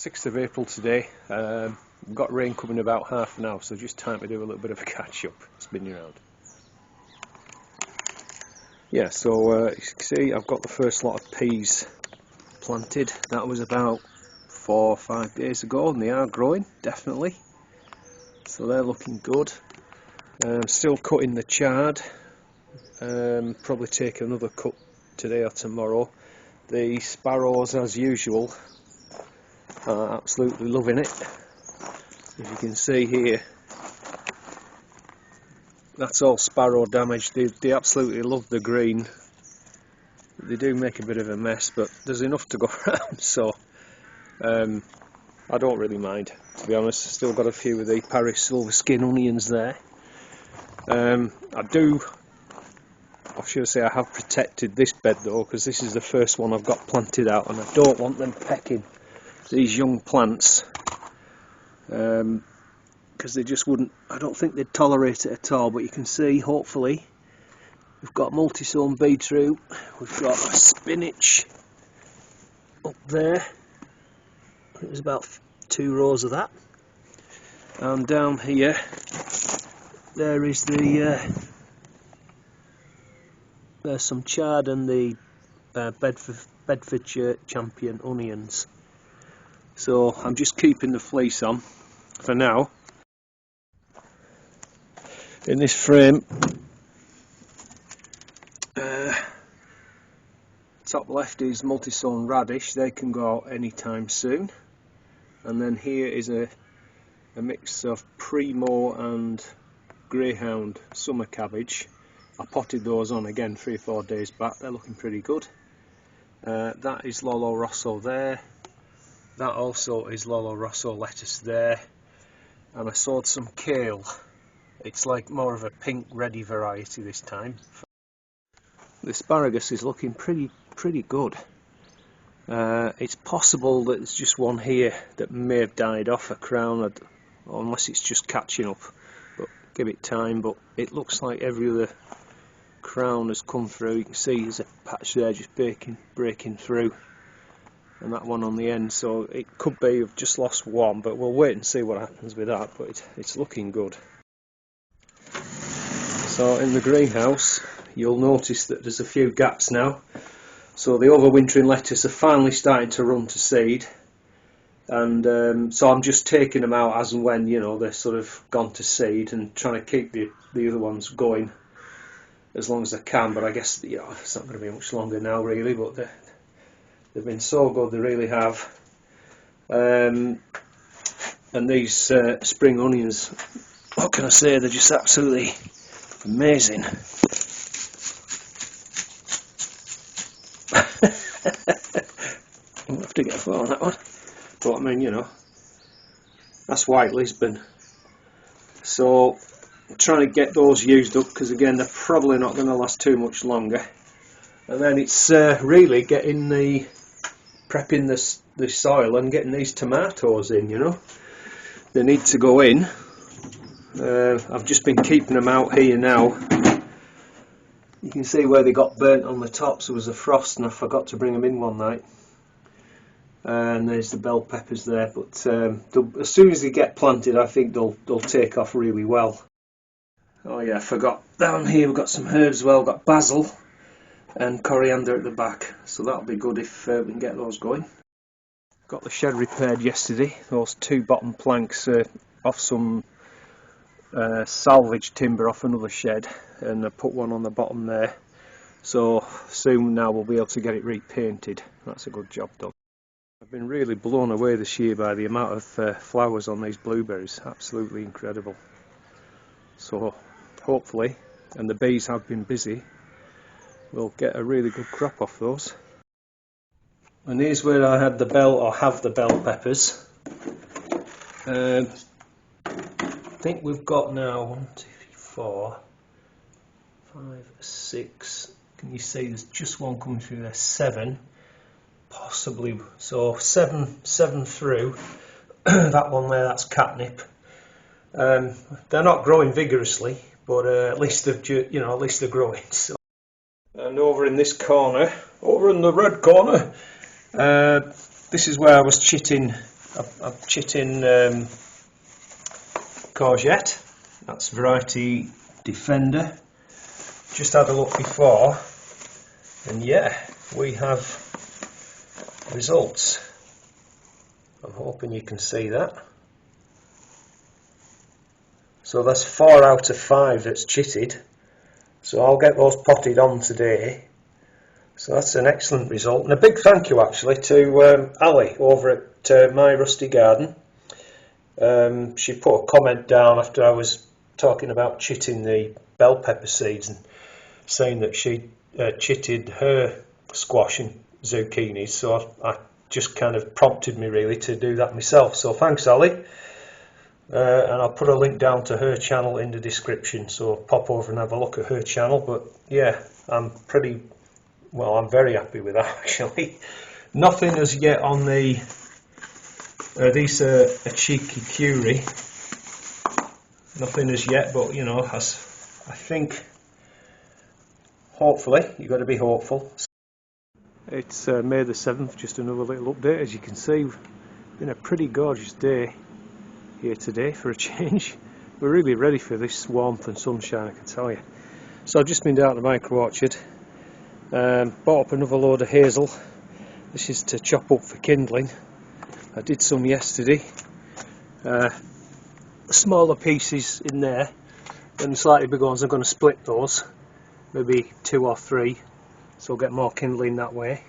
6th of April today. We've got rain coming about half an hour, so just time to do a little bit of a catch up, spinning around. Yeah, so you can see I've got the first lot of peas planted. That was about 4 or 5 days ago, and they are growing, definitely. So they're looking good. Still cutting the chard. Probably take another cut today or tomorrow. The sparrows, as usual, are absolutely loving it. As you can see here, that's all sparrow damage. They absolutely love the green. They do make a bit of a mess, but there's enough to go around, so I don't really mind, to be honest. Still got a few of the Paris silver skin onions there. I should say I have protected this bed though, because this is the first one I've got planted out, and I don't want them pecking these young plants, because they just wouldn't, I don't think they'd tolerate it at all. But you can see, hopefully, we've got multi-sown beetroot, we've got spinach up there. There's about 2 rows of that, and down here there is there's some chard and the Bedfordshire champion onions. So I'm just keeping the fleece on for now. In this frame, top left is multi-sown radish. They can go out anytime soon. And then here is a mix of Primo and Greyhound summer cabbage. I potted those on again 3 or 4 days back. They're looking pretty good. That is Lolo Rosso there. That also is Lolo Rosso lettuce there. And I sowed some kale. It's like more of a pink ready variety this time. The asparagus is looking pretty good. It's possible that there's just one here that may have died off a crown, unless it's just catching up, but give it time. But it looks like every other crown has come through. You can see there's a patch there just breaking through, and that one on the end, so it could be I've just lost one, but we'll wait and see what happens with that. But it's looking good. So in the greenhouse you'll notice that there's a few gaps now. So the overwintering lettuce are finally starting to run to seed, and so I'm just taking them out as and when, you know, they're sort of gone to seed, and trying to keep the other ones going as long as I can. But I guess, you know, it's not going to be much longer now really, but they've been so good, they really have. And these spring onions, what can I say, they're just absolutely amazing. I'll have to get a photo on that one. But I mean, you know, that's White Lisbon. So I'm trying to get those used up, because again they're probably not going to last too much longer. And then it's really prepping the soil and getting these tomatoes in, you know. They need to go in. I've just been keeping them out here now. You can see where they got burnt on the tops. There was a frost and I forgot to bring them in one night. And there's the bell peppers there, but as soon as they get planted, I think they'll take off really well. Oh yeah, I forgot, down here we've got some herbs as well. We've got basil and coriander at the back, so that'll be good if we can get those going. Got the shed repaired yesterday. Those 2 bottom planks off some salvage timber off another shed, and I put one on the bottom there, so soon now we'll be able to get it repainted. That's a good job done. I've been really blown away this year by the amount of flowers on these blueberries. Absolutely incredible. So hopefully, and the bees have been busy, we'll get a really good crop off those. And here's where I had have the bell peppers. I think we've got now 1, 2, 3, 4, 5, 6. Can you see there's just one coming through there? 7. Possibly, so 7 through. That one there, that's catnip. They're not growing vigorously, but at least they're growing. So. And over in this corner, over in the red corner, this is where I was chitting I'm chitting courgette, that's variety Defender. Just had a look before, and yeah, we have results. I'm hoping you can see that. So that's 4 out of 5 that's chitted, so I'll get those potted on today. So that's an excellent result, and a big thank you actually to Ali over at My Rusty Garden. She put a comment down after I was talking about chitting the bell pepper seeds and saying that she chitted her squash and zucchinis, so I just kind of prompted me really to do that myself. So thanks Ali, and I'll put a link down to her channel in the description, so pop over and have a look at her channel. But yeah, I'm very happy with that actually. Nothing as yet on the these are Uchiki Kuri. Nothing as yet, but you know, I think hopefully, you've got to be hopeful. It's May the 7th, just another little update. As you can see, it's been a pretty gorgeous day here today for a change. We're really ready for this warmth and sunshine, I can tell you. So I've just been down to the micro orchard, bought up another load of hazel. This is to chop up for kindling. I did some yesterday. Smaller pieces in there, and slightly bigger ones I'm going to split those. Maybe 2 or 3, so I'll get more kindling that way.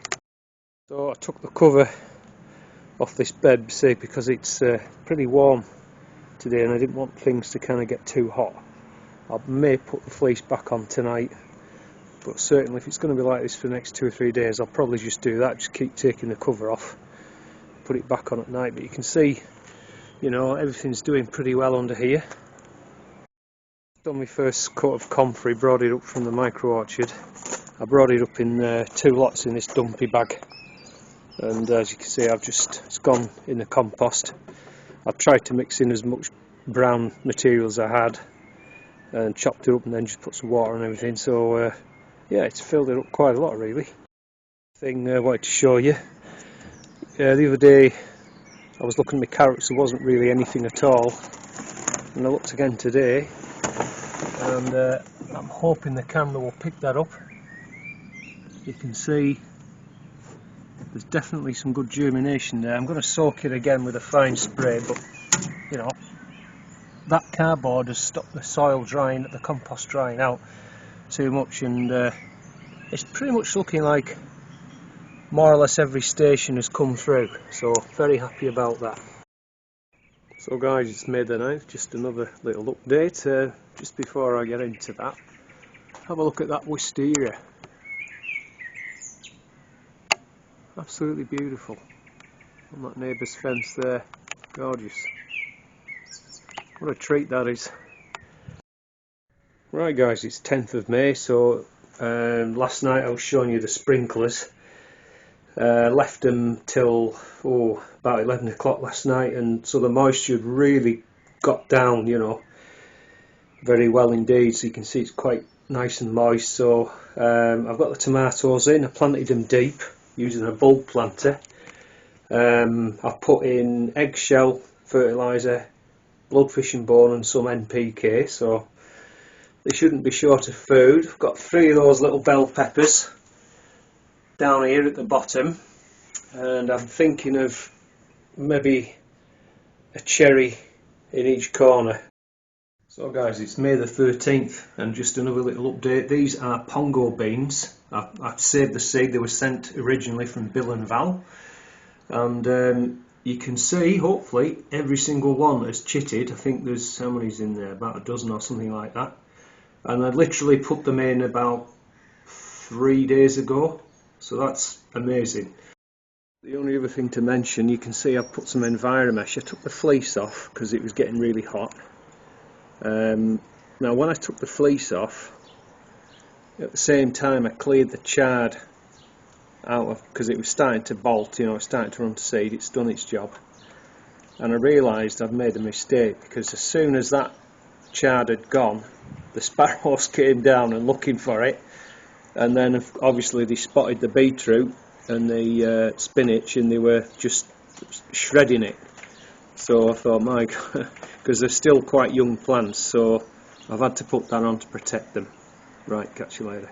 So I took the cover off this bed, see, because it's pretty warm today and I didn't want things to kind of get too hot. I may put the fleece back on tonight, but certainly if it's going to be like this for the next 2 or 3 days, I'll probably just do that, just keep taking the cover off, put it back on at night. But you can see, you know, everything's doing pretty well under here. Done my first cut of comfrey, brought it up from the micro orchard. I brought it up in 2 lots in this dumpy bag, and as you can see, it's gone in the compost. I've tried to mix in as much brown material as I had and chopped it up and then just put some water and everything, so yeah, it's filled it up quite a lot really. Thing I wanted to show you, the other day I was looking at my carrots, there wasn't really anything at all, and I looked again today, and I'm hoping the camera will pick that up. You can see there's definitely some good germination there. I'm going to soak it again with a fine spray, but you know, that cardboard has stopped the soil drying, the compost drying out too much, and it's pretty much looking like more or less every station has come through, so very happy about that. So guys, it's May the 9th, just another little update. Just before I get into that, have a look at that wisteria. Absolutely beautiful. On that neighbour's fence there, gorgeous. What a treat that is. Right guys, it's 10th of May, so last night I was showing you the sprinklers. Left them till about 11 o'clock last night, and so the moisture really got down, you know, very well indeed. So you can see it's quite nice and moist. So I've got the tomatoes in. I planted them deep using a bulb planter. I've put in eggshell fertiliser, bloodfish and bone and some NPK, so they shouldn't be short of food. I've got 3 of those little bell peppers down here at the bottom, and I'm thinking of maybe a cherry in each corner. So guys, it's May the 13th, and just another little update. These are pongo beans. I've saved the seed. They were sent originally from Bill and Val, and you can see hopefully every single one has chitted. I think there's, how many's in there, about a dozen or something like that, and I literally put them in about 3 days ago. So that's amazing. The only other thing to mention, you can see I've put some Enviromesh. I took the fleece off because it was getting really hot. Now when I took the fleece off, at the same time I cleared the chard out of, because it was starting to bolt, you know, it's starting to run to seed, it's done its job. And I realised I'd made a mistake, because as soon as that chard had gone, the sparrows came down and looking for it. And then obviously they spotted the beetroot and the spinach, and they were just shredding it. So I thought, my God, because they're still quite young plants, so I've had to put that on to protect them. Right, catch you later.